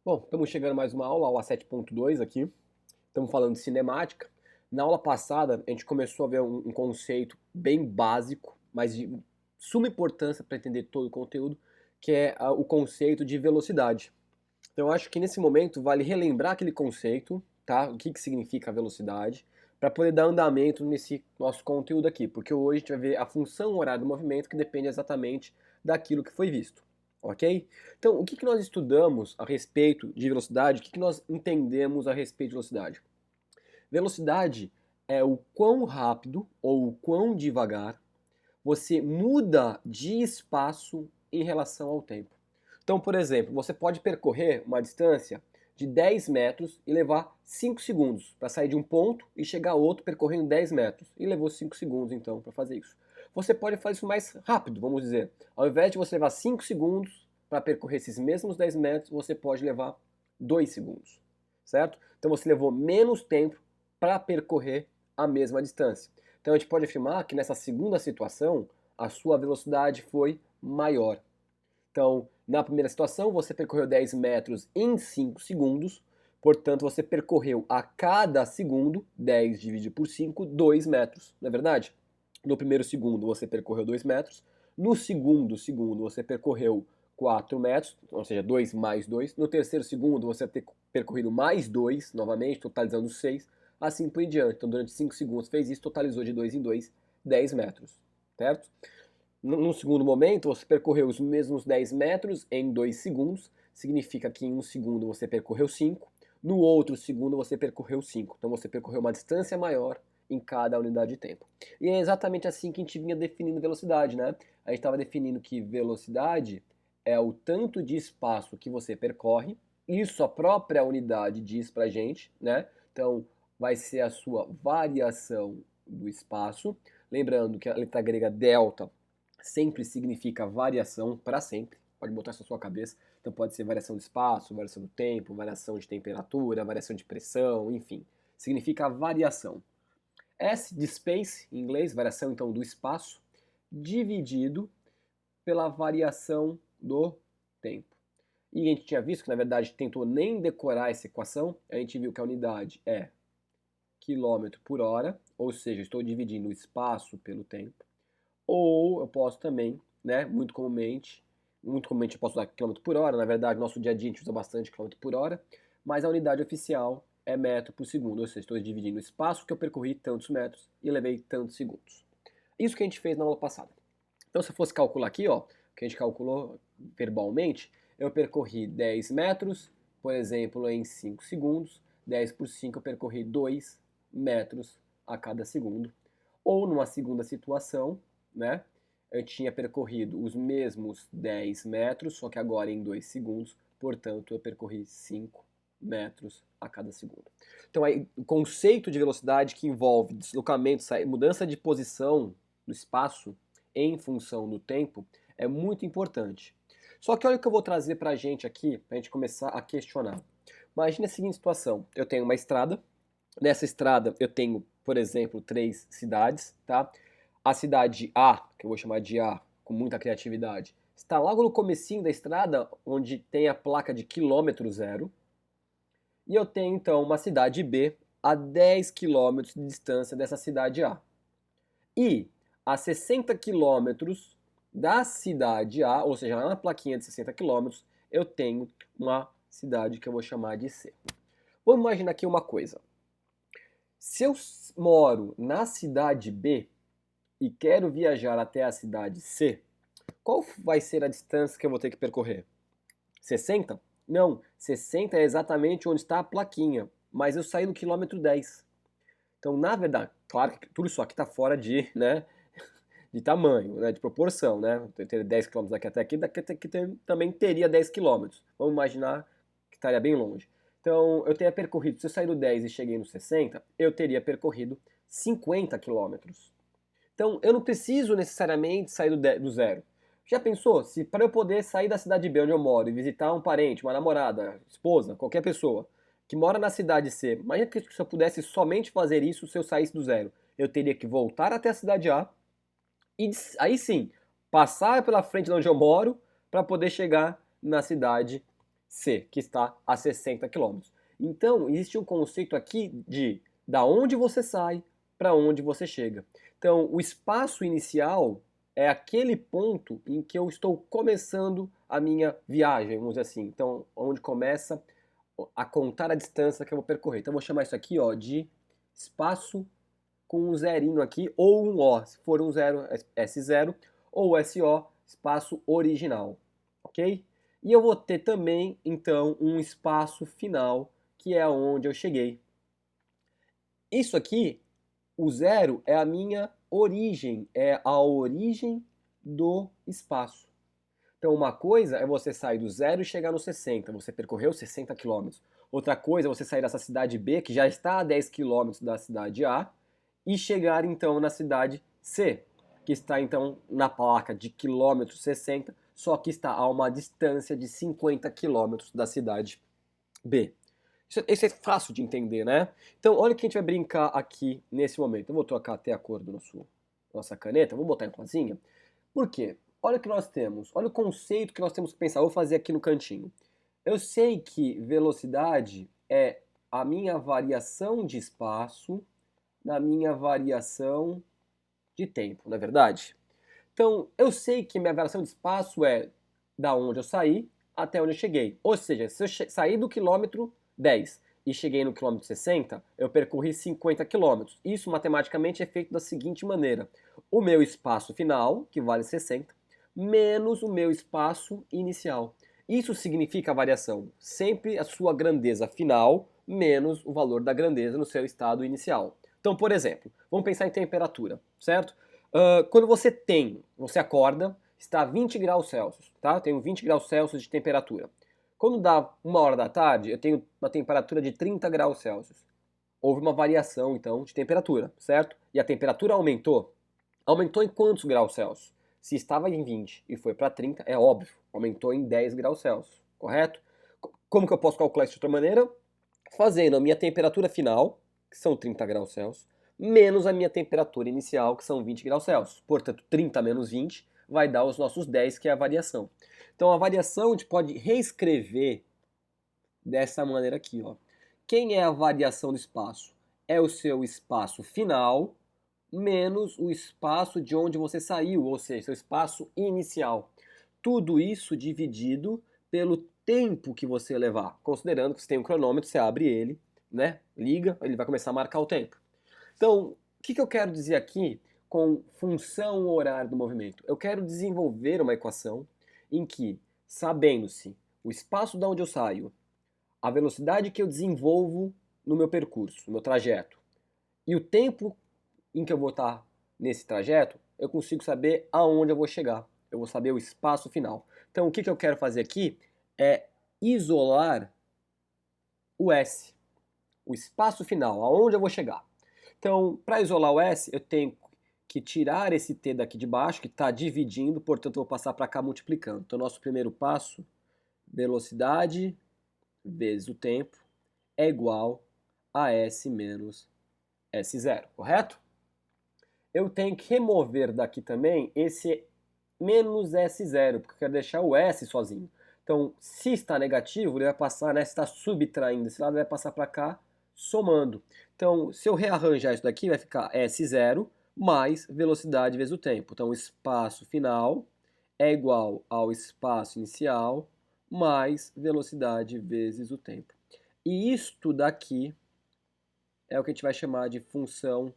Bom, estamos chegando a mais uma aula, aula 7.2 aqui. Estamos falando de cinemática. Na aula passada, a gente começou a ver um conceito bem básico, mas de suma importância para entender todo o conteúdo, que é o conceito de velocidade. Então, eu acho que nesse momento vale relembrar aquele conceito, tá? O que que significa a velocidade, para poder dar andamento nesse nosso conteúdo aqui, porque hoje a gente vai ver a função horária do movimento que depende exatamente daquilo que foi visto, ok? Então, o que que nós estudamos a respeito de velocidade? O que que nós entendemos a respeito de velocidade? Velocidade é o quão rápido ou o quão devagar você muda de espaço em relação ao tempo. Então, por exemplo, você pode percorrer uma distância de 10 metros e levar 5 segundos para sair de um ponto e chegar a outro percorrendo 10 metros. E levou 5 segundos, então, para fazer isso. Você pode fazer isso mais rápido, vamos dizer. Ao invés de você levar 5 segundos para percorrer esses mesmos 10 metros, você pode levar 2 segundos, certo? Então você levou menos tempo para percorrer a mesma distância. Então a gente pode afirmar que nessa segunda situação, a sua velocidade foi maior. Então, na primeira situação, você percorreu 10 metros em 5 segundos, portanto, você percorreu a cada segundo, 10 dividido por 5, 2 metros, não é verdade? No primeiro segundo, você percorreu 2 metros, no segundo segundo, você percorreu 4 metros, ou seja, 2 mais 2, no terceiro segundo, você vai ter percorrido mais 2, novamente, totalizando 6, assim por diante. Então, durante 5 segundos fez isso, totalizou de 2 em 2, 10 metros, certo? No segundo momento, você percorreu os mesmos 10 metros em 2 segundos, significa que em um segundo você percorreu 5, no outro segundo você percorreu 5. Então você percorreu uma distância maior em cada unidade de tempo. E é exatamente assim que a gente vinha definindo velocidade, né? A gente estava definindo que velocidade é o tanto de espaço que você percorre, isso a própria unidade diz pra gente, né? Então vai ser a sua variação do espaço. Lembrando que a letra grega delta sempre significa variação para sempre. Pode botar isso na sua cabeça. Então pode ser variação de espaço, variação do tempo, variação de temperatura, variação de pressão, enfim. Significa variação. S de space, em inglês, variação então do espaço, dividido pela variação do tempo. E a gente tinha visto que, na verdade, tentou nem decorar essa equação. A gente viu que a unidade é quilômetro por hora, ou seja, estou dividindo o espaço pelo tempo. Ou eu posso também, né, muito comumente eu posso usar quilômetro por hora, na verdade, no nosso dia a dia a gente usa bastante quilômetro por hora, mas a unidade oficial é metro por segundo, ou seja, estou dividindo o espaço que eu percorri tantos metros e levei tantos segundos. Isso que a gente fez na aula passada. Então, se eu fosse calcular aqui, ó, que a gente calculou verbalmente, eu percorri 10 metros, por exemplo, em 5 segundos, 10 por 5 eu percorri 2 metros a cada segundo. Ou numa segunda situação, né, eu tinha percorrido os mesmos 10 metros, só que agora em 2 segundos, portanto eu percorri 5 metros a cada segundo. Então aí, o conceito de velocidade que envolve deslocamento, mudança de posição no espaço em função do tempo é muito importante. Só que olha o que eu vou trazer para a gente aqui, para a gente começar a questionar. Imagine a seguinte situação: eu tenho uma estrada, nessa estrada eu tenho, por exemplo, 3 cidades, tá? A cidade A, que eu vou chamar de A com muita criatividade, está logo no comecinho da estrada, onde tem a placa de quilômetro zero. E eu tenho então uma cidade B a 10 quilômetros de distância dessa cidade A. E a 60 quilômetros da cidade A, ou seja, lá na plaquinha de 60 quilômetros, eu tenho uma cidade que eu vou chamar de C. Vamos imaginar aqui uma coisa. Se eu moro na cidade B e quero viajar até a cidade C, qual vai ser a distância que eu vou ter que percorrer? 60? Não, 60 é exatamente onde está a plaquinha, mas eu saí no quilômetro 10. Então, na verdade, claro que tudo isso aqui está fora de, né, de tamanho, né, de proporção, né? Eu teria 10 km daqui até aqui também teria 10 km. Vamos imaginar que estaria bem longe. Então, eu teria percorrido, se eu sair do 10 e cheguei no 60, eu teria percorrido 50 quilômetros. Então, eu não preciso necessariamente sair do zero. Já pensou? Se para eu poder sair da cidade B onde eu moro e visitar um parente, uma namorada, esposa, qualquer pessoa que mora na cidade C, imagina que se eu pudesse somente fazer isso se eu saísse do zero. Eu teria que voltar até a cidade A e aí sim, passar pela frente de onde eu moro para poder chegar na cidade C, que está a 60 quilômetros. Então, existe um conceito aqui de da onde você sai para onde você chega. Então, o espaço inicial é aquele ponto em que eu estou começando a minha viagem, vamos dizer assim. Então, onde começa a contar a distância que eu vou percorrer. Então, eu vou chamar isso aqui, ó, de espaço com um zerinho aqui, ou um O, se for um zero, S0, ou SO, espaço original, ok? E eu vou ter também, então, um espaço final, que é onde eu cheguei. Isso aqui, o zero, é a minha origem, é a origem do espaço. Então, uma coisa é você sair do zero e chegar no 60, você percorreu 60 quilômetros. Outra coisa é você sair dessa cidade B, que já está a 10 quilômetros da cidade A, e chegar então na cidade C, que está então na placa de quilômetro 60, só que está a uma distância de 50 quilômetros da cidade B. Isso é fácil de entender, né? Então, olha o que a gente vai brincar aqui nesse momento. Eu vou trocar até a cor da nossa caneta, vou botar em rosinha. Por quê? Olha o que nós temos, olha o conceito que nós temos que pensar. Eu vou fazer aqui no cantinho. Eu sei que velocidade é a minha variação de espaço na minha variação de tempo, não é verdade? Então, eu sei que minha variação de espaço é da onde eu saí até onde eu cheguei. Ou seja, se eu sair do quilômetro 10 e cheguei no quilômetro 60, eu percorri 50 quilômetros. Isso matematicamente é feito da seguinte maneira: o meu espaço final, que vale 60, menos o meu espaço inicial. Isso significa a variação, sempre a sua grandeza final menos o valor da grandeza no seu estado inicial. Então, por exemplo, vamos pensar em temperatura, certo? Quando você acorda, está a 20 graus Celsius, tá? Tenho 20 graus Celsius de temperatura. Quando dá 1 hora da tarde, eu tenho uma temperatura de 30 graus Celsius. Houve uma variação, então, de temperatura, certo? E a temperatura aumentou. Aumentou em quantos graus Celsius? Se estava em 20 e foi para 30, é óbvio, aumentou em 10 graus Celsius, correto? Como que eu posso calcular isso de outra maneira? Fazendo a minha temperatura final, que são 30 graus Celsius, menos a minha temperatura inicial, que são 20 graus Celsius. Portanto, 30 menos 20 vai dar os nossos 10, que é a variação. Então, a variação a gente pode reescrever dessa maneira aqui, ó. Quem é a variação do espaço? É o seu espaço final menos o espaço de onde você saiu, ou seja, seu espaço inicial. Tudo isso dividido pelo tempo que você levar. Considerando que você tem um cronômetro, você abre ele, né? Liga, ele vai começar a marcar o tempo. Então, o que eu quero dizer aqui com função horária do movimento? Eu quero desenvolver uma equação em que, sabendo-se o espaço de onde eu saio, a velocidade que eu desenvolvo no meu percurso, no meu trajeto, e o tempo em que eu vou estar nesse trajeto, eu consigo saber aonde eu vou chegar. Eu vou saber o espaço final. Então, o que eu quero fazer aqui é isolar o S, o espaço final, aonde eu vou chegar. Então, para isolar o S, eu tenho que tirar esse T daqui de baixo, que está dividindo, portanto, eu vou passar para cá multiplicando. Então, nosso primeiro passo, velocidade vezes o tempo, é igual a S menos S0, correto? Eu tenho que remover daqui também esse menos S0, porque eu quero deixar o S sozinho. Então, se está negativo, ele vai passar, né? Se está subtraindo esse lado, vai passar para cá, somando. Então, se eu rearranjar isso daqui, vai ficar S0 mais velocidade vezes o tempo. Então, o espaço final é igual ao espaço inicial mais velocidade vezes o tempo. E isto daqui é o que a gente vai chamar de função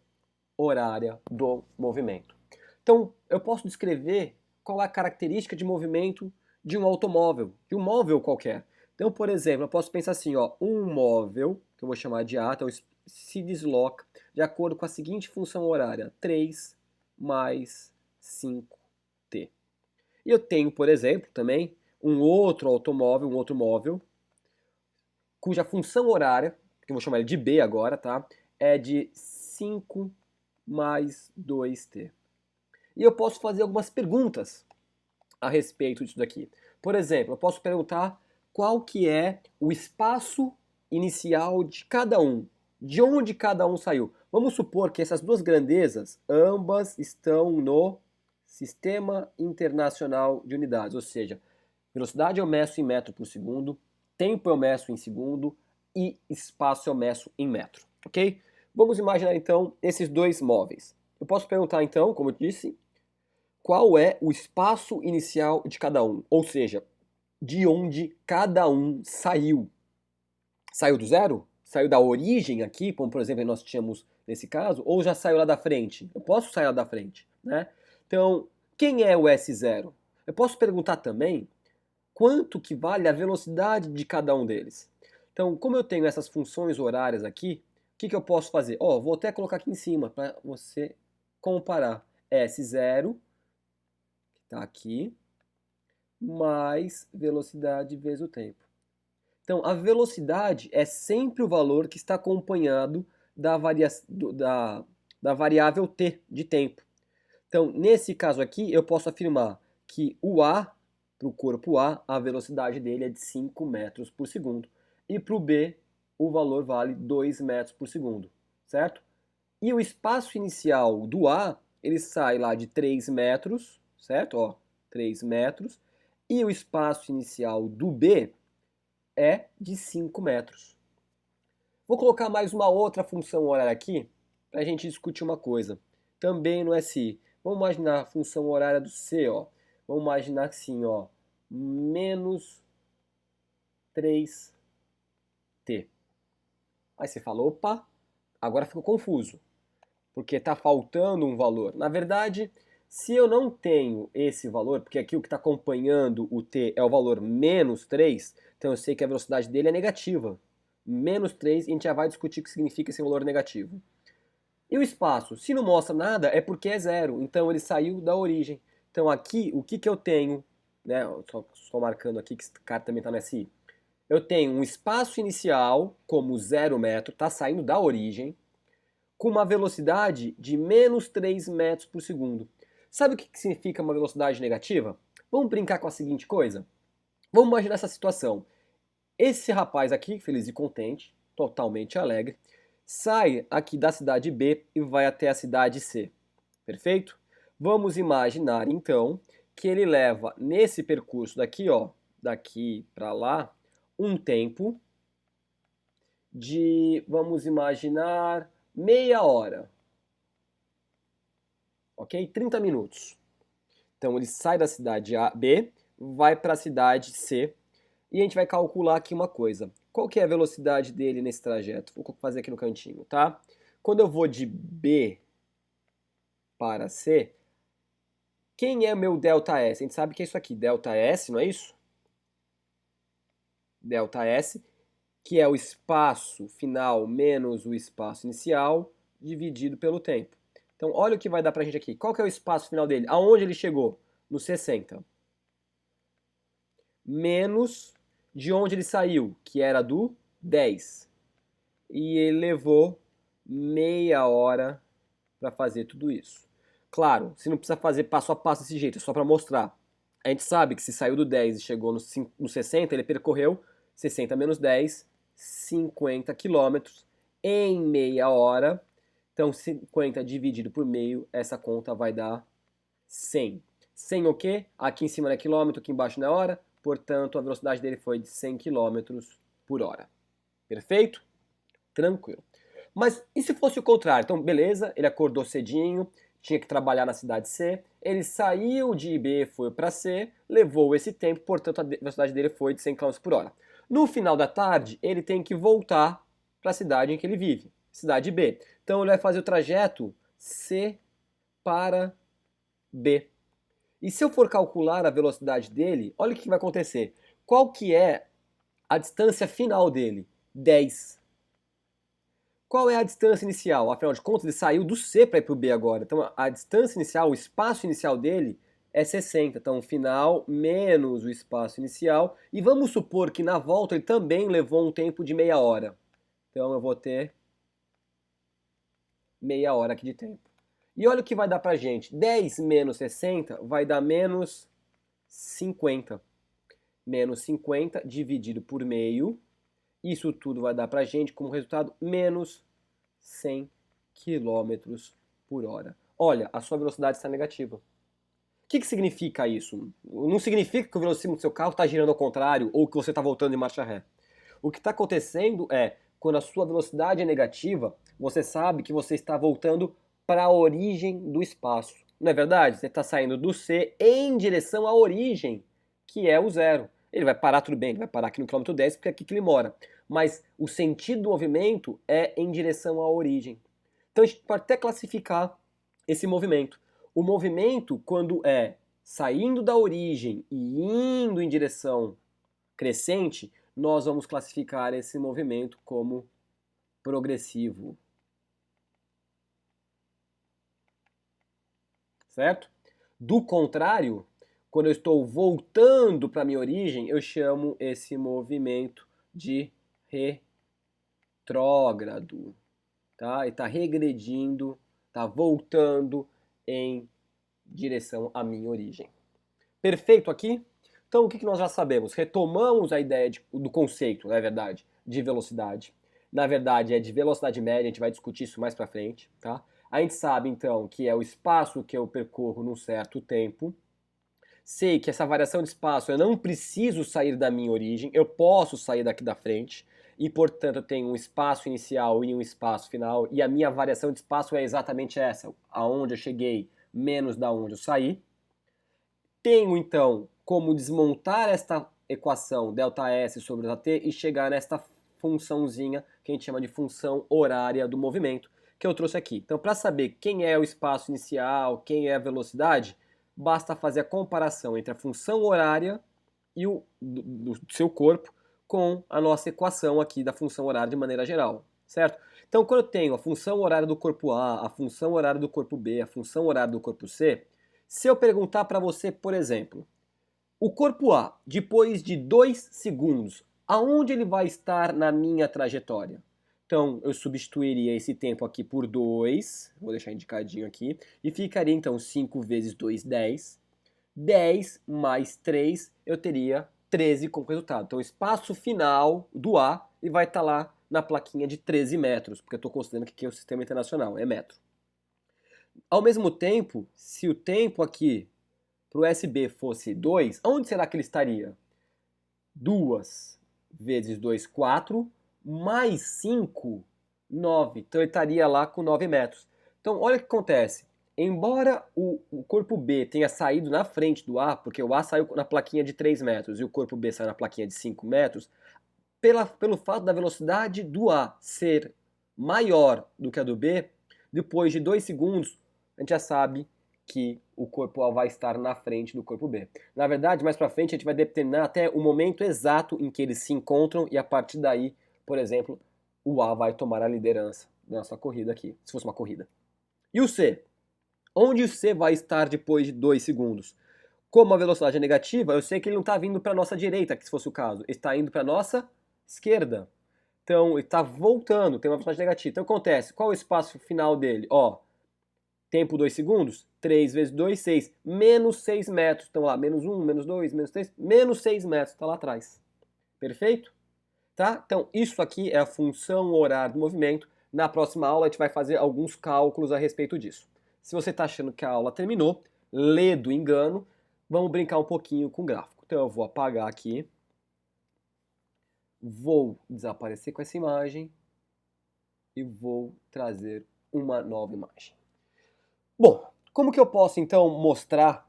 horária do movimento. Então, eu posso descrever qual é a característica de movimento de um automóvel, de um móvel qualquer. Então, por exemplo, eu posso pensar assim, ó, um móvel, que eu vou chamar de A, então se desloca de acordo com a seguinte função horária, 3 mais 5t. E eu tenho, por exemplo, também um outro automóvel, um outro móvel, cuja função horária, que eu vou chamar ele de B agora, tá? É de 5 mais 2t. E eu posso fazer algumas perguntas a respeito disso daqui. Por exemplo, eu posso perguntar qual que é o espaço inicial de cada um, de onde cada um saiu. Vamos supor que essas duas grandezas, ambas estão no Sistema Internacional de Unidades, ou seja, velocidade eu meço em metro por segundo, tempo eu meço em segundo e espaço eu meço em metro, ok? Vamos imaginar então esses dois móveis. Eu posso perguntar então, como eu disse, qual é o espaço inicial de cada um, ou seja, de onde cada um saiu. Saiu do zero? Saiu da origem aqui, como por exemplo nós tínhamos nesse caso, ou já saiu lá da frente? Eu posso sair lá da frente, né? Então, quem é o S0? Eu posso perguntar também quanto que vale a velocidade de cada um deles. Então, como eu tenho essas funções horárias aqui, o que eu posso fazer? Vou até colocar aqui em cima para você comparar. S0, que está aqui, mais velocidade vezes o tempo. Então, a velocidade é sempre o valor que está acompanhado da variável t de tempo. Então, nesse caso aqui, eu posso afirmar que o A, para o corpo A velocidade dele é de 5 metros por segundo. E para o B, o valor vale 2 metros por segundo, certo? E o espaço inicial do A, ele sai lá de 3 metros, certo? 3 metros. E o espaço inicial do B é de 5 metros. Vou colocar mais uma outra função horária aqui para a gente discutir uma coisa. Também no SI. Vamos imaginar a função horária do C, ó. Vamos imaginar assim, ó, menos 3t. Aí você fala, opa, agora ficou confuso, porque está faltando um valor. Na verdade, se eu não tenho esse valor, porque aqui o que está acompanhando o t é o valor menos 3, então eu sei que a velocidade dele é negativa. Menos 3, e a gente já vai discutir o que significa esse valor negativo. E o espaço? Se não mostra nada, é porque é zero. Então ele saiu da origem. Então aqui, o que eu tenho? Né, só estou marcando aqui que esse cara também está no SI. Eu tenho um espaço inicial, como 0 metro, está saindo da origem, com uma velocidade de menos 3 metros por segundo. Sabe o que significa uma velocidade negativa? Vamos brincar com a seguinte coisa? Vamos imaginar essa situação. Esse rapaz aqui, feliz e contente, totalmente alegre, sai aqui da cidade B e vai até a cidade C. Perfeito? Vamos imaginar então que ele leva nesse percurso daqui, ó, daqui para lá, um tempo de, vamos imaginar, meia hora. Ok? 30 minutos. Então ele sai da cidade A, B, vai para a cidade C e a gente vai calcular aqui uma coisa. Qual que é a velocidade dele nesse trajeto? Vou fazer aqui no cantinho, tá? Quando eu vou de B para C, quem é meu ΔS? A gente sabe que é isso aqui, ΔS, não é isso? ΔS, que é o espaço final menos o espaço inicial dividido pelo tempo. Então, olha o que vai dar pra gente aqui. Qual que é o espaço final dele? Aonde ele chegou? No 60. Menos de onde ele saiu, que era do 10. E ele levou meia hora para fazer tudo isso. Claro, você não precisa fazer passo a passo desse jeito, é só para mostrar. A gente sabe que se saiu do 10 e chegou no 60, ele percorreu 60 menos 10, 50 quilômetros em meia hora. Então, 50 dividido por meio, essa conta vai dar 100. 100 o quê? Aqui em cima não é quilômetro, aqui embaixo não é hora. Portanto, a velocidade dele foi de 100 km por hora. Perfeito? Tranquilo. Mas e se fosse o contrário? Então, beleza, ele acordou cedinho, tinha que trabalhar na cidade C, ele saiu de B, foi para C, levou esse tempo, portanto a velocidade dele foi de 100 km por hora. No final da tarde, ele tem que voltar para a cidade em que ele vive, cidade B. Então ele vai fazer o trajeto C para B. E se eu for calcular a velocidade dele, olha o que vai acontecer. Qual que é a distância final dele? 10. Qual é a distância inicial? Afinal de contas, ele saiu do C para ir para o B agora. Então, a distância inicial, o espaço inicial dele é 60. Então, final menos o espaço inicial. E vamos supor que na volta ele também levou um tempo de meia hora. Então, eu vou ter meia hora aqui de tempo. E olha o que vai dar pra gente. 10 menos 60 vai dar menos 50. Menos 50 dividido por meio. Isso tudo vai dar pra gente como resultado menos 100 km por hora. Olha, a sua velocidade está negativa. O que significa isso? Não significa que o velocímetro do seu carro está girando ao contrário ou que você está voltando em marcha ré. O que está acontecendo é, quando a sua velocidade é negativa, você sabe que você está voltando para a origem do espaço. Não é verdade? Você está saindo do C em direção à origem, que é o zero. Ele vai parar, tudo bem, ele vai parar aqui no quilômetro 10, porque é aqui que ele mora. Mas o sentido do movimento é em direção à origem. Então a gente pode até classificar esse movimento. O movimento, quando é saindo da origem e indo em direção crescente, nós vamos classificar esse movimento como progressivo. Certo? Do contrário, quando eu estou voltando para a minha origem, eu chamo esse movimento de retrógrado. Tá? Ele está regredindo, está voltando em direção à minha origem. Perfeito aqui? Então o que nós já sabemos? Retomamos a ideia do conceito, na verdade, de velocidade. Na verdade é de velocidade média, a gente vai discutir isso mais para frente, tá? A gente sabe então que é o espaço que eu percorro num certo tempo. Sei que essa variação de espaço eu não preciso sair da minha origem, eu posso sair daqui da frente e portanto eu tenho um espaço inicial e um espaço final e a minha variação de espaço é exatamente essa, aonde eu cheguei menos da onde eu saí. Tenho então como desmontar esta equação ΔS sobre ΔT e chegar nesta funçãozinha que a gente chama de função horária do movimento, que eu trouxe aqui. Então, para saber quem é o espaço inicial, quem é a velocidade, basta fazer a comparação entre a função horária e do seu corpo com a nossa equação aqui da função horária de maneira geral, certo? Então, quando eu tenho a função horária do corpo A, a função horária do corpo B, a função horária do corpo C, se eu perguntar para você, por exemplo, o corpo A, depois de 2 segundos, aonde ele vai estar na minha trajetória? Então, eu substituiria esse tempo aqui por 2, vou deixar indicadinho aqui, e ficaria então 5 vezes 2, 10. 10 mais 3, eu teria 13 como resultado. Então, o espaço final do A ele vai estar lá na plaquinha de 13 metros, porque eu estou considerando que aqui é o sistema internacional, é metro. Ao mesmo tempo, se o tempo aqui para o SB fosse 2, onde será que ele estaria? 2 vezes 2, 4, mais 5, 9. Então ele estaria lá com 9 metros. Então olha o que acontece. Embora o corpo B tenha saído na frente do A, porque o A saiu na plaquinha de 3 metros e o corpo B saiu na plaquinha de 5 metros, pelo fato da velocidade do A ser maior do que a do B, depois de 2 segundos, a gente já sabe que o corpo A vai estar na frente do corpo B. Na verdade, mais para frente, a gente vai determinar até o momento exato em que eles se encontram e a partir daí, por exemplo, o A vai tomar a liderança da nossa corrida aqui, se fosse uma corrida. E o C? Onde o C vai estar depois de 2 segundos? Como a velocidade é negativa, eu sei que ele não está vindo para a nossa direita, que se fosse o caso, ele está indo para a nossa esquerda. Então, ele está voltando, tem uma velocidade negativa. Então, acontece, qual é o espaço final dele? Ó, tempo 2 segundos, 3 vezes 2, 6. Menos 6 metros. Então lá, menos 1, menos 2, menos 3, menos 6 metros. Está lá atrás. Perfeito? Tá? Então isso aqui é a função horária do movimento. Na próxima aula a gente vai fazer alguns cálculos a respeito disso. Se você está achando que a aula terminou, lê do engano, vamos brincar um pouquinho com o gráfico. Então eu vou apagar aqui. Vou desaparecer com essa imagem. E vou trazer uma nova imagem. Bom, como que eu posso então mostrar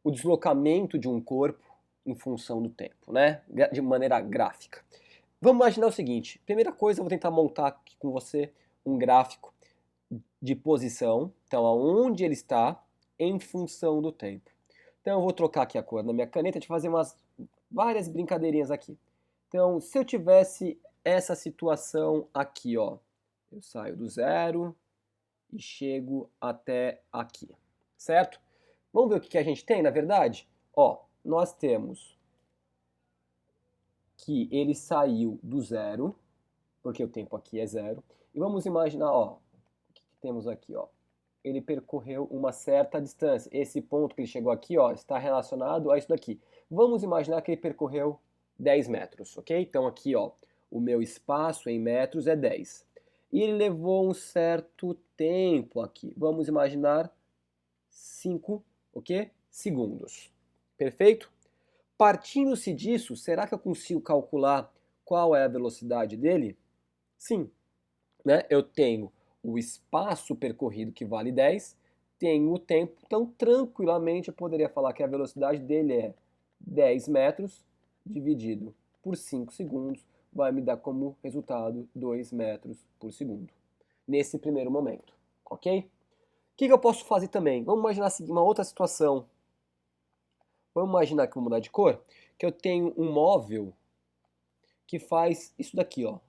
o deslocamento de um corpo em função do tempo, né? De maneira gráfica. Vamos imaginar o seguinte: primeira coisa, eu vou tentar montar aqui com você um gráfico de posição, então aonde ele está em função do tempo. Então eu vou trocar aqui a cor na minha caneta, de fazer várias brincadeirinhas aqui. Então, se eu tivesse essa situação aqui, ó, eu saio do zero e chego até aqui, certo? Vamos ver o que a gente tem, na verdade? Ó, nós temos que ele saiu do zero, porque o tempo aqui é zero, e vamos imaginar, ó, o que temos aqui, ó. Ele percorreu uma certa distância. Esse ponto que ele chegou aqui, ó, está relacionado a isso daqui. Vamos imaginar que ele percorreu 10 metros, ok? Então aqui, ó, o meu espaço em metros é 10. E ele levou um certo tempo aqui. Vamos imaginar 5 o quê? Segundos. Perfeito? Partindo-se disso, será que eu consigo calcular qual é a velocidade dele? Sim, né? Eu tenho o espaço percorrido que vale 10, tenho o tempo, então tranquilamente eu poderia falar que a velocidade dele é 10 metros dividido por 5 segundos, vai me dar como resultado 2 metros por segundo, nesse primeiro momento, ok? O que eu posso fazer também? Vamos imaginar uma outra situação. Vamos imaginar que eu vou mudar de cor, que eu tenho um móvel que faz isso daqui, ó.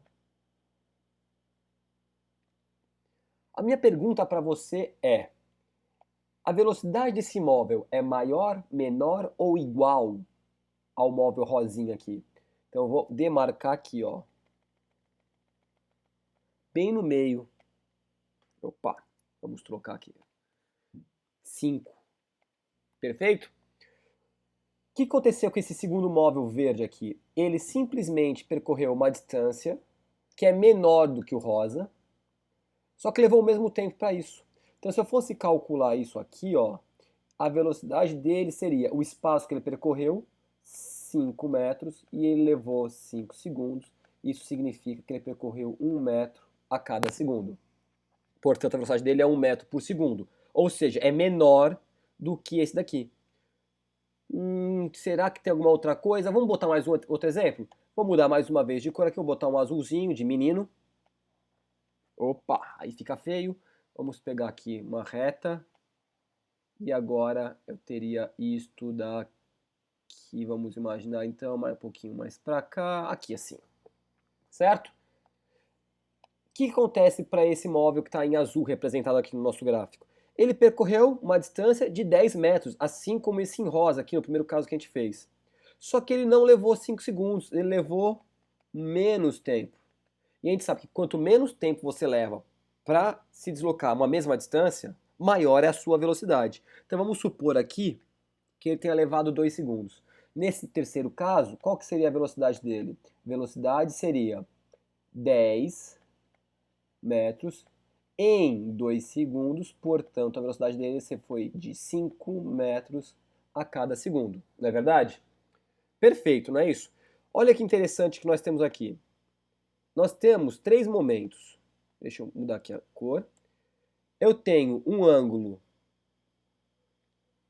A minha pergunta para você é: a velocidade desse móvel é maior, menor ou igual ao móvel rosinha aqui? Então eu vou demarcar aqui, ó, bem no meio. Opa, vamos trocar aqui. 5. Perfeito? O que aconteceu com esse segundo móvel verde aqui? Ele simplesmente percorreu uma distância que é menor do que o rosa, só que levou o mesmo tempo para isso. Então, se eu fosse calcular isso aqui, ó, a velocidade dele seria o espaço que ele percorreu, 5 metros, e ele levou 5 segundos. Isso significa que ele percorreu 1 metro a cada segundo. Portanto, a velocidade dele é 1 metro por segundo. Ou seja, é menor do que esse daqui. Será que tem alguma outra coisa? Vamos botar mais outro exemplo? Vou mudar mais uma vez de cor aqui. Vou botar um azulzinho de menino. Opa, aí fica feio. Vamos pegar aqui uma reta. E agora eu teria isto daqui, vamos imaginar então, mais um pouquinho mais para cá, aqui assim, certo? O que acontece para esse móvel que está em azul representado aqui no nosso gráfico? Ele percorreu uma distância de 10 metros, assim como esse em rosa aqui no primeiro caso que a gente fez. Só que ele não levou 5 segundos, ele levou menos tempo. E a gente sabe que quanto menos tempo você leva para se deslocar uma mesma distância, maior é a sua velocidade. Então vamos supor aqui que ele tenha levado 2 segundos. Nesse terceiro caso, qual que seria a velocidade dele? Velocidade seria 10 metros em 2 segundos, portanto a velocidade dele foi de 5 metros a cada segundo, não é verdade? Perfeito, não é isso? Olha que interessante que nós temos aqui. Nós temos 3 momentos. Deixa eu mudar aqui a cor. Eu tenho um ângulo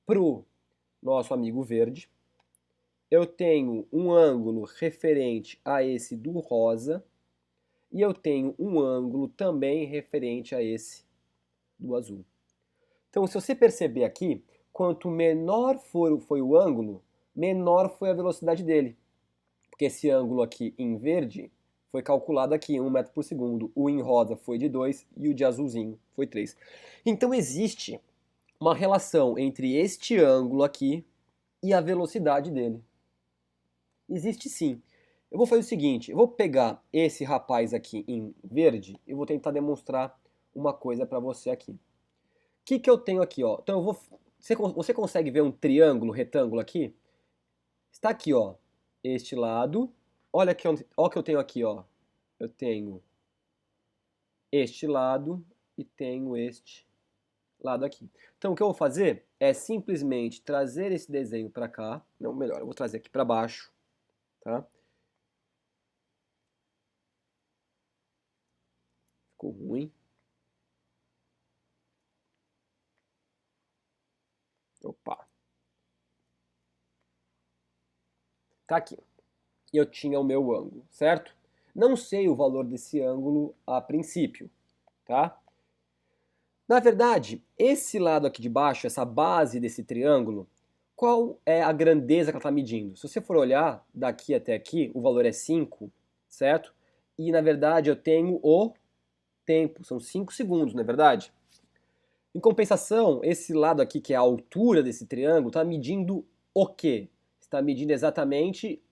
para o nosso amigo verde. Eu tenho um ângulo referente a esse do rosa. E eu tenho um ângulo também referente a esse do azul. Então, se você perceber aqui, quanto menor foi o ângulo, menor foi a velocidade dele. Porque esse ângulo aqui em verde foi calculado aqui em 1 metro por segundo. O em rosa foi de 2 e o de azulzinho foi 3. Então existe uma relação entre este ângulo aqui e a velocidade dele. Existe sim. Eu vou fazer o seguinte, eu vou pegar esse rapaz aqui em verde e vou tentar demonstrar uma coisa para você aqui. O que eu tenho aqui, ó? Então eu vou... Você consegue ver um triângulo, retângulo aqui? Está aqui, ó, este lado. Olha aqui, olha o que eu tenho aqui, ó. Eu tenho este lado e tenho este lado aqui. Então o que eu vou fazer é simplesmente trazer esse desenho para cá. Não, melhor, eu vou trazer aqui para baixo, tá? Ficou ruim. Opa. Tá aqui. E eu tinha o meu ângulo, certo? Não sei o valor desse ângulo a princípio, tá? Na verdade, esse lado aqui de baixo, essa base desse triângulo, qual é a grandeza que ela está medindo? Se você for olhar daqui até aqui, o valor é 5, certo? E na verdade eu tenho o tempo, são 5 segundos, não é verdade? Em compensação, esse lado aqui, que é a altura desse triângulo, está medindo o quê? Está medindo exatamente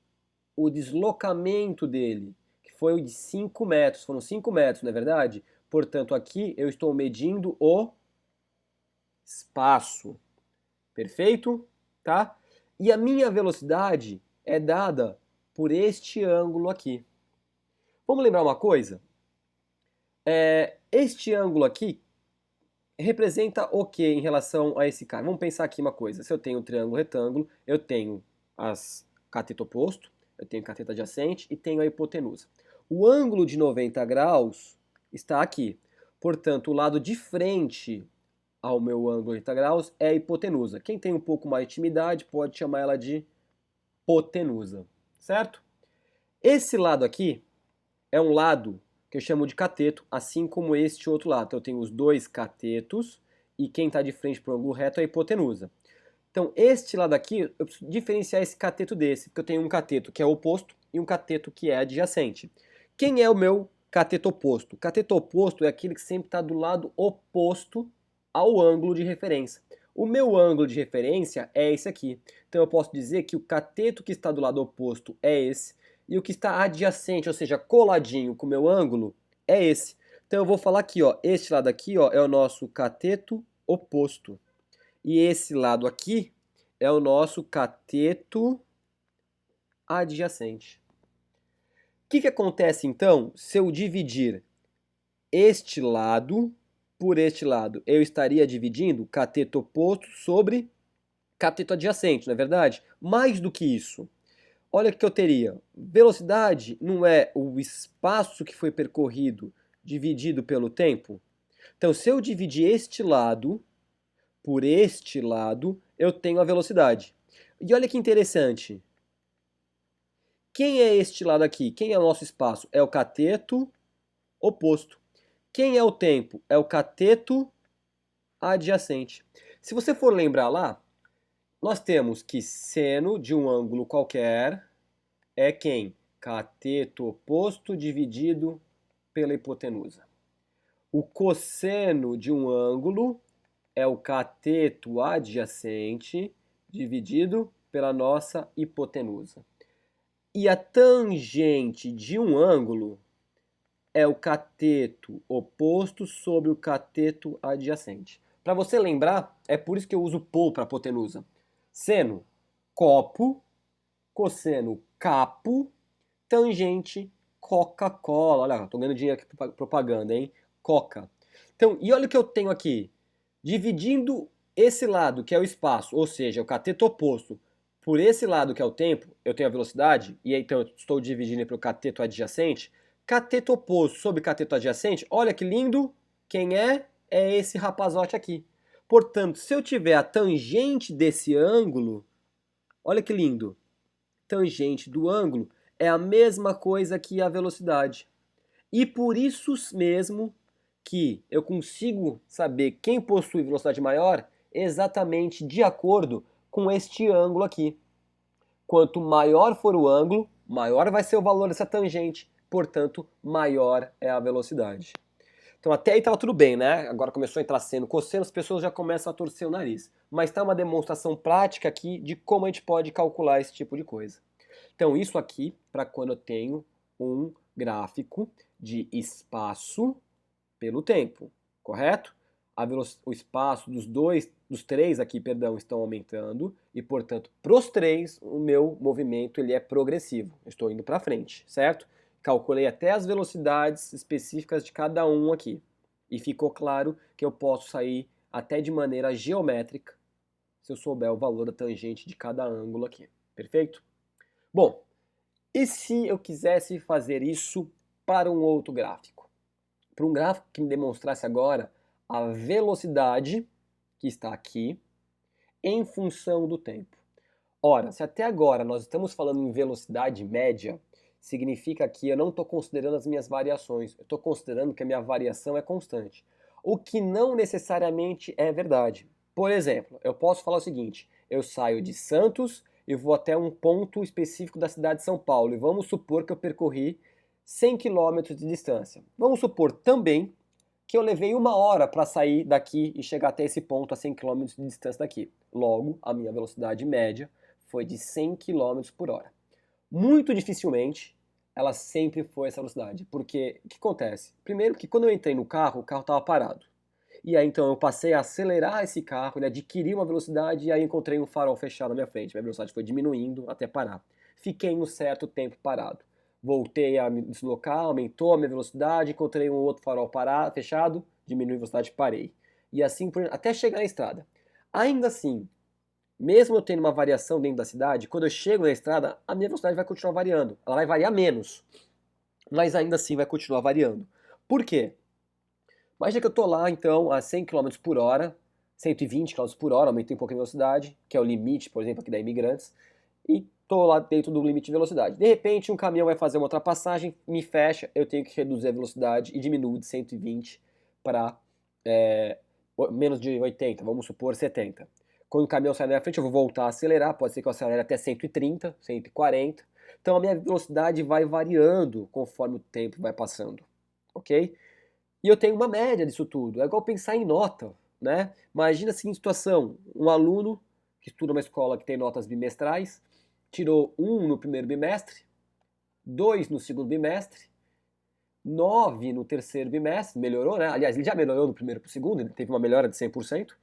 o deslocamento dele, que foi o de 5 metros. Foram 5 metros, não é verdade? Portanto, aqui eu estou medindo o espaço. Perfeito? Tá? E a minha velocidade é dada por este ângulo aqui. Vamos lembrar uma coisa? Este ângulo aqui, representa o que em relação a esse cara? Vamos pensar aqui uma coisa. Se eu tenho um triângulo retângulo, eu tenho cateto oposto, eu tenho cateto adjacente e tenho a hipotenusa. O ângulo de 90 graus está aqui. Portanto, o lado de frente ao meu ângulo de 90 graus é a hipotenusa. Quem tem um pouco mais de intimidade pode chamar ela de hipotenusa, certo? Esse lado aqui é um lado que eu chamo de cateto, assim como este outro lado. Então eu tenho os dois catetos e quem está de frente para o ângulo reto é a hipotenusa. Então este lado aqui, eu preciso diferenciar esse cateto desse, porque eu tenho um cateto que é oposto e um cateto que é adjacente. Quem é o meu cateto oposto? O cateto oposto é aquele que sempre está do lado oposto ao ângulo de referência. O meu ângulo de referência é esse aqui. Então eu posso dizer que o cateto que está do lado oposto é esse, e o que está adjacente, ou seja, coladinho com o meu ângulo, é esse. Então eu vou falar aqui, ó, este lado aqui, ó, é o nosso cateto oposto. E esse lado aqui é o nosso cateto adjacente. O que acontece então se eu dividir este lado por este lado? Eu estaria dividindo cateto oposto sobre cateto adjacente, não é verdade? Mais do que isso, olha o que eu teria. Velocidade não é o espaço que foi percorrido dividido pelo tempo? Então, se eu dividir este lado por este lado, eu tenho a velocidade. E olha que interessante. Quem é este lado aqui? Quem é o nosso espaço? É o cateto oposto. Quem é o tempo? É o cateto adjacente. Se você for lembrar lá, nós temos que seno de um ângulo qualquer é quem? Cateto oposto dividido pela hipotenusa. O cosseno de um ângulo é o cateto adjacente dividido pela nossa hipotenusa. E a tangente de um ângulo é o cateto oposto sobre o cateto adjacente. Para você lembrar, é por isso que eu uso pô para hipotenusa. Seno, copo, cosseno, capo, tangente, Coca-Cola. Olha, estou ganhando dinheiro aqui com propaganda, hein? Coca. Então, e olha o que eu tenho aqui. Dividindo esse lado, que é o espaço, ou seja, o cateto oposto, por esse lado, que é o tempo, eu tenho a velocidade, e então eu estou dividindo pelo cateto adjacente. Cateto oposto sobre cateto adjacente, olha que lindo. Quem é? É esse rapazote aqui. Portanto, se eu tiver a tangente desse ângulo, olha que lindo. Tangente do ângulo é a mesma coisa que a velocidade. E por isso mesmo que eu consigo saber quem possui velocidade maior exatamente de acordo com este ângulo aqui. Quanto maior for o ângulo, maior vai ser o valor dessa tangente, portanto, maior é a velocidade. Então até aí estava tudo bem, né? Agora começou a entrar seno, cosseno, as pessoas já começam a torcer o nariz. Mas está uma demonstração prática aqui de como a gente pode calcular esse tipo de coisa. Então isso aqui para quando eu tenho um gráfico de espaço pelo tempo, correto? O espaço dos três aqui, perdão, estão aumentando e, portanto, para os três, o meu movimento ele é progressivo. Eu estou indo para frente, certo? Calculei até as velocidades específicas de cada um aqui. E ficou claro que eu posso sair até de maneira geométrica se eu souber o valor da tangente de cada ângulo aqui. Perfeito? Bom, e se eu quisesse fazer isso para um outro gráfico? Para um gráfico que me demonstrasse agora a velocidade que está aqui em função do tempo. Ora, se até agora nós estamos falando em velocidade média, significa que eu não estou considerando as minhas variações, eu estou considerando que a minha variação é constante. O que não necessariamente é verdade. Por exemplo, eu posso falar o seguinte: eu saio de Santos e vou até um ponto específico da cidade de São Paulo, e vamos supor que eu percorri 100 quilômetros de distância. Vamos supor também que eu levei 1 hora para sair daqui e chegar até esse ponto a 100 quilômetros de distância daqui. Logo, a minha velocidade média foi de 100 quilômetros por hora. Muito dificilmente ela sempre foi essa velocidade, porque o que acontece? Primeiro que quando eu entrei no carro, o carro estava parado. E aí então eu passei a acelerar esse carro, ele adquiriu uma velocidade e aí encontrei um farol fechado na minha frente. Minha velocidade foi diminuindo até parar. Fiquei um certo tempo parado. Voltei a me deslocar, aumentou a minha velocidade, encontrei um outro farol parado, fechado, diminui a velocidade e parei. e assim até chegar na estrada. Ainda assim, mesmo eu tendo uma variação dentro da cidade, quando eu chego na estrada, a minha velocidade vai continuar variando. Ela vai variar menos, mas ainda assim vai continuar variando. Por quê? Imagina que eu estou lá, então, a 100 km por hora, 120 km por hora, aumentei um pouco a velocidade, que é o limite, por exemplo, aqui da Imigrantes, e estou lá dentro do limite de velocidade. De repente, um caminhão vai fazer uma ultrapassagem, me fecha, eu tenho que reduzir a velocidade e diminuo de 120 para menos de 80, vamos supor 70. Quando o caminhão sai na minha frente, eu vou voltar a acelerar, pode ser que eu acelere até 130, 140. Então a minha velocidade vai variando conforme o tempo vai passando, ok? E eu tenho uma média disso tudo. É igual pensar em nota, né? Imagina a seguinte situação: um aluno que estuda numa escola que tem notas bimestrais, tirou 1 no primeiro bimestre, 2 no segundo bimestre, 9 no terceiro bimestre, melhorou, né? Aliás, ele já melhorou do primeiro para o segundo, ele teve uma melhora de 100%.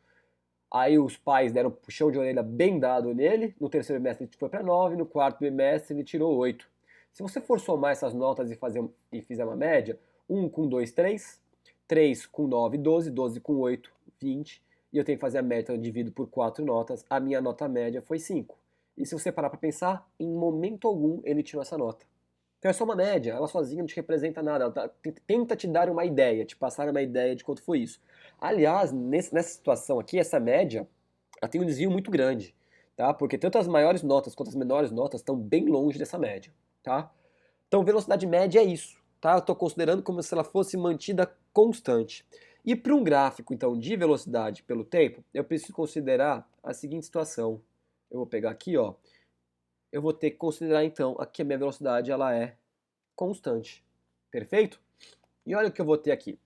Aí os pais deram um puxão de orelha bem dado nele. No terceiro bimestre ele foi para 9, no quarto bimestre ele tirou 8. Se você for somar essas notas e fizer uma média, 1 com 2, 3, 3 com 9, 12, 12 com 8, 20, e eu tenho que fazer a média, então eu divido por 4 notas, a minha nota média foi 5. E se você parar para pensar, em momento algum ele tirou essa nota. Então é só uma média, ela sozinha não te representa nada, ela tenta te dar uma ideia, te passar uma ideia de quanto foi isso. Aliás, nessa situação aqui, essa média, ela tem um desvio muito grande, tá? Porque tanto as maiores notas quanto as menores notas estão bem longe dessa média, tá? Então velocidade média é isso, tá? Eu estou considerando como se ela fosse mantida constante. E para um gráfico, então, de velocidade pelo tempo, eu preciso considerar a seguinte situação. Eu vou pegar aqui, ó, eu vou ter que considerar então aqui a minha velocidade ela é constante. Perfeito? E olha o que eu vou ter aqui.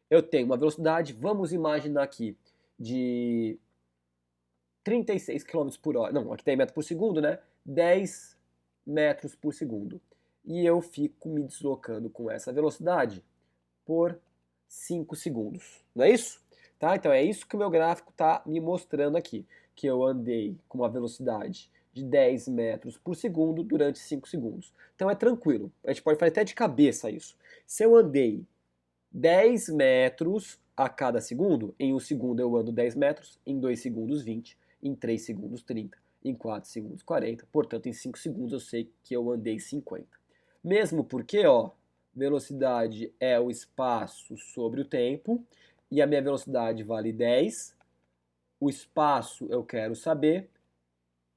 Eu tenho uma velocidade, vamos imaginar aqui, de 36 km por hora. Não, aqui tem metro por segundo, né? 10 metros por segundo. E eu fico me deslocando com essa velocidade por 5 segundos. Não é isso? Tá? Então é isso que o meu gráfico está me mostrando aqui. Que eu andei com uma velocidade de 10 metros por segundo durante 5 segundos. Então é tranquilo. A gente pode fazer até de cabeça isso. Se eu andei 10 metros a cada segundo, em 1 segundo eu ando 10 metros, em 2 segundos 20, em 3 segundos 30, em 4 segundos 40, portanto em 5 segundos eu sei que eu andei 50. Mesmo porque, ó, velocidade é o espaço sobre o tempo, e a minha velocidade vale 10, o espaço eu quero saber,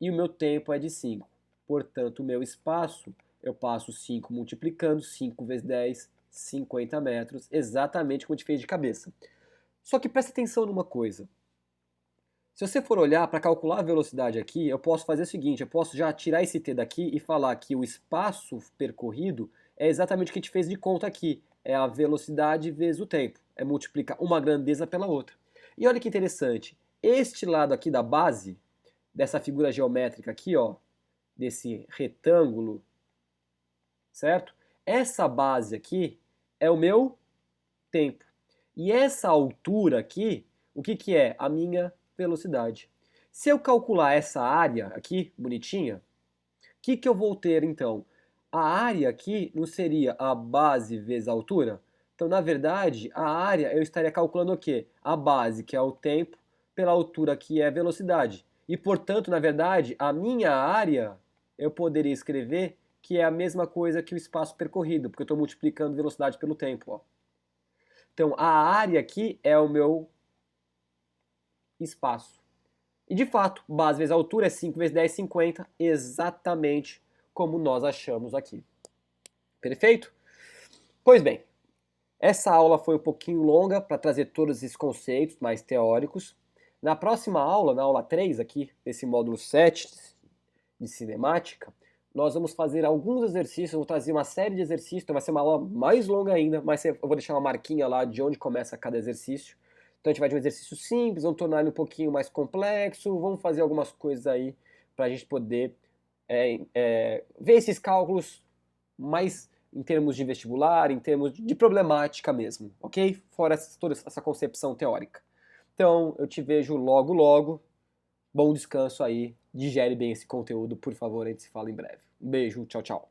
e o meu tempo é de 5. Portanto, o meu espaço, eu passo 5 multiplicando, 5 vezes 10, 50 metros, exatamente como a gente fez de cabeça. Só que presta atenção numa coisa. Se você for olhar para calcular a velocidade aqui, eu posso fazer o seguinte, eu posso já tirar esse t daqui e falar que o espaço percorrido é exatamente o que a gente fez de conta aqui. É a velocidade vezes o tempo. É multiplicar uma grandeza pela outra. E olha que interessante. Este lado aqui da base, dessa figura geométrica aqui, ó, desse retângulo, certo? Essa base aqui é o meu tempo. E essa altura aqui, o que que é? A minha velocidade. Se eu calcular essa área aqui, bonitinha, o que que eu vou ter então? A área aqui não seria a base vezes a altura? Então, na verdade, a área eu estaria calculando o quê? A base, que é o tempo, pela altura, que é a velocidade. E, portanto, na verdade, a minha área eu poderia escrever que é a mesma coisa que o espaço percorrido, porque eu estou multiplicando velocidade pelo tempo. Ó. Então, a área aqui é o meu espaço. E, de fato, base vezes altura é 5 vezes 10, 50, exatamente como nós achamos aqui. Perfeito? Pois bem, essa aula foi um pouquinho longa para trazer todos esses conceitos mais teóricos. Na próxima aula, na aula 3 aqui, desse módulo 7 de cinemática, nós vamos fazer alguns exercícios, eu vou trazer uma série de exercícios, então vai ser uma aula mais longa ainda, mas eu vou deixar uma marquinha lá de onde começa cada exercício. Então a gente vai de um exercício simples, vamos tornar ele um pouquinho mais complexo, vamos fazer algumas coisas aí para a gente poder ver esses cálculos mais em termos de vestibular, em termos de problemática mesmo, ok? Fora toda essa concepção teórica. Então eu te vejo logo logo. Bom descanso aí, digere bem esse conteúdo, por favor, a gente se fala em breve. Um beijo, tchau, tchau.